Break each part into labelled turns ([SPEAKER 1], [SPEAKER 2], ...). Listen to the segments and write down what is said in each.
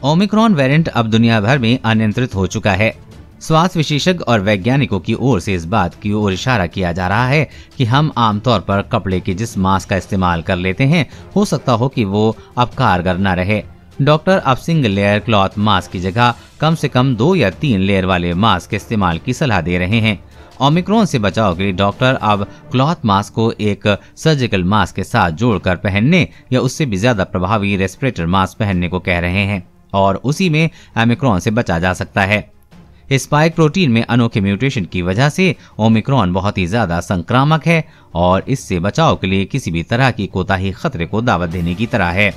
[SPEAKER 1] Omicron variant अब दुनिया भर में अनियंत्रित हो चुका है। स्वास्थ्य विशेषज्ञ और वैज्ञानिकों की ओर से इस बात की ओर इशारा किया जा रहा है कि हम आमतौर पर कपड़े के जिस मास्क का इस्तेमाल कर लेते हैं, हो सकता हो कि वो अब कारगर न रहे। डॉक्टर अब सिंगल लेयर क्लॉथ मास्क की जगह कम से कम 2 या 3 लेयर वाले मास्क के इस्तेमाल की सलाह दे रहे हैं। ओमिक्रॉन से बचाव के लिए डॉक्टर अब क्लॉथ मास्क को एक सर्जिकल मास्क के साथ जोड़कर पहनने या उससे भी ज्यादा प्रभावी रेस्पिरेटर मास्क पहनने को कह रहे हैं और उसी में ओमिक्रॉन से बचा जा सकता है। स्पाइक प्रोटीन में अनोखे म्यूटेशन की वजह से ओमिक्रॉन बहुत ही ज्यादा संक्रामक है और इससे बचाव के लिए किसी भी तरह की कोताही खतरे को दावत देने की तरह है।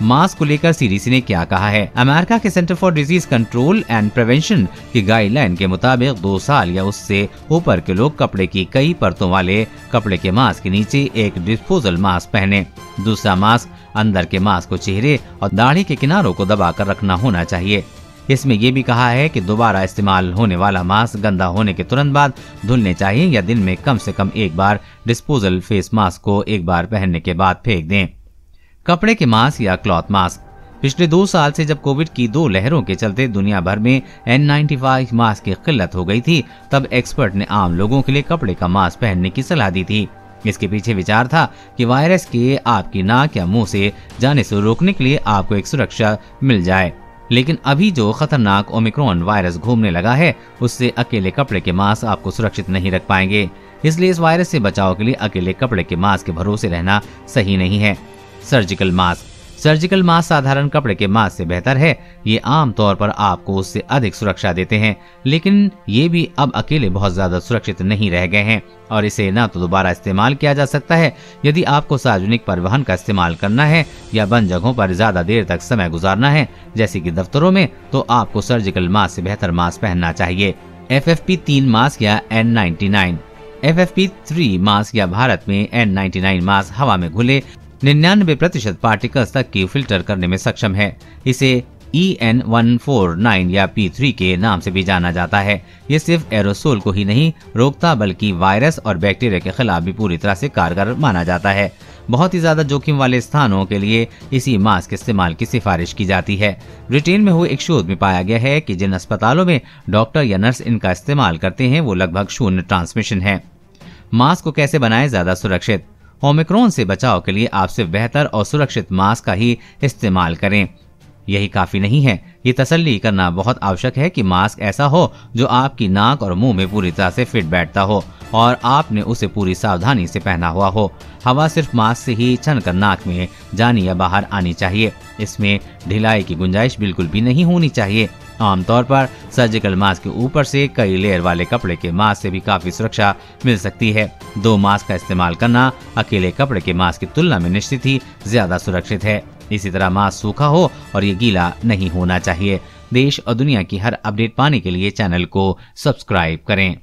[SPEAKER 1] मास्क को लेकर सीडीसी ने क्या कहा है? अमेरिका के centre for disease control and prevention की गाइडलाइन के मुताबिक 2 साल या उससे ऊपर के लोग कपड़े की कई परतों वाले कपड़े के मास्क के नीचे एक डिस्पोजल मास्क पहने। दूसरा मास्क अंदर के मास्क को चेहरे और दाढ़ी के किनारों को दबाकर रखना होना चाहिए। इसमें यह भी कहा है कि दोबारा इस्तेमाल होने वाला मास्क गंदा होने के तुरंत बाद धुलने चाहिए या दिन में कम से कम एक बार डिस्पोजल फेस मास्क को एक बार पहनने के बाद फेंक दें। कपड़े के मास्क या क्लॉथ मास्क। पिछले 2 साल से जब कोविड की 2 लहरों के चलते दुनिया भर में N95 मास्क की किल्लत हो गई थी, तब एक्सपर्ट ने आम लोगों के लिए कपड़े का मास्क पहनने की सलाह दी थी। इसके पीछे विचार था कि वायरस के आपकी नाक या मुंह से जाने से रोकने के लिए आपको एक सुरक्षा मिल जाए। लेकिन अभी जो खतरनाक ओमिक्रॉन वायरस घूमने लगा है, उससे अकेले कपड़े के मास्क आपको सुरक्षित नहीं रख पाएंगे। इसलिए इस वायरस से बचाव के लिए अकेले कपड़े के मास्क के भरोसे रहना सही नहीं है। Surgical mask. सर्जिकल मास्क साधारण कपड़े के मास्क से बेहतर है। ये आम तौर पर आपको उससे अधिक सुरक्षा देते हैं, लेकिन ये भी अब अकेले बहुत ज्यादा सुरक्षित नहीं रह गए हैं और इसे न तो दोबारा इस्तेमाल किया जा सकता है यदि आपको सार्वजनिक परिवहन का इस्तेमाल करना है या बंद जगहों पर ज्यादा देर तक समय गुजारना है, जैसे कि दफ्तरों में, तो आपको सर्जिकल मास्क से बेहतर मास्क पहनना चाहिए। FFP3 मास्क या N99। FFP3 मास्क या भारत में N99 मास्क हवा में घुले 99% पार्टिकल्स तक की फिल्टर करने में सक्षम है। इसे EN149 या P3 के नाम से भी जाना जाता है। ये सिर्फ एरोसोल को ही नहीं रोकता, बल्कि वायरस और बैक्टीरिया के खिलाफ भी पूरी तरह से कारगर माना जाता है। बहुत ही ज्यादा जोखिम वाले स्थानों के लिए इसी मास्क इस्तेमाल की सिफारिश की जाती है। ब्रिटेन में हुए एक शोध में पाया गया है कि जिन अस्पतालों में डॉक्टर या नर्स इनका इस्तेमाल करते हैं, वो लगभग 0 ट्रांसमिशन है। मास्क को कैसे बनाएं ज्यादा सुरक्षित? ओमिक्रॉन से बचाव के लिए आप सिर्फ बेहतर और सुरक्षित मास्क का ही इस्तेमाल करें। यही काफी नहीं है, ये तसल्ली करना बहुत आवश्यक है कि मास्क ऐसा हो जो आपकी नाक और मुंह में पूरी तरह से फिट बैठता हो और आपने उसे पूरी सावधानी से पहना हुआ हो। हवा सिर्फ मास्क से ही छनकर नाक में जानी या बाहर आनी चाहिए। इसमें ढिलाई की गुंजाइश बिल्कुल भी नहीं होनी चाहिए। आमतौर पर सर्जिकल मास्क के ऊपर से कई लेयर वाले कपड़े के मास्क से भी काफी सुरक्षा मिल सकती है। 2 मास्क का इस्तेमाल करना अकेले कपड़े के मास्क की तुलना में निश्चित ही ज्यादा सुरक्षित है। इसी तरह मास्क सूखा हो और ये गीला नहीं होना चाहिए। देश और दुनिया की हर अपडेट पाने के लिए चैनल को सब्सक्राइब करें।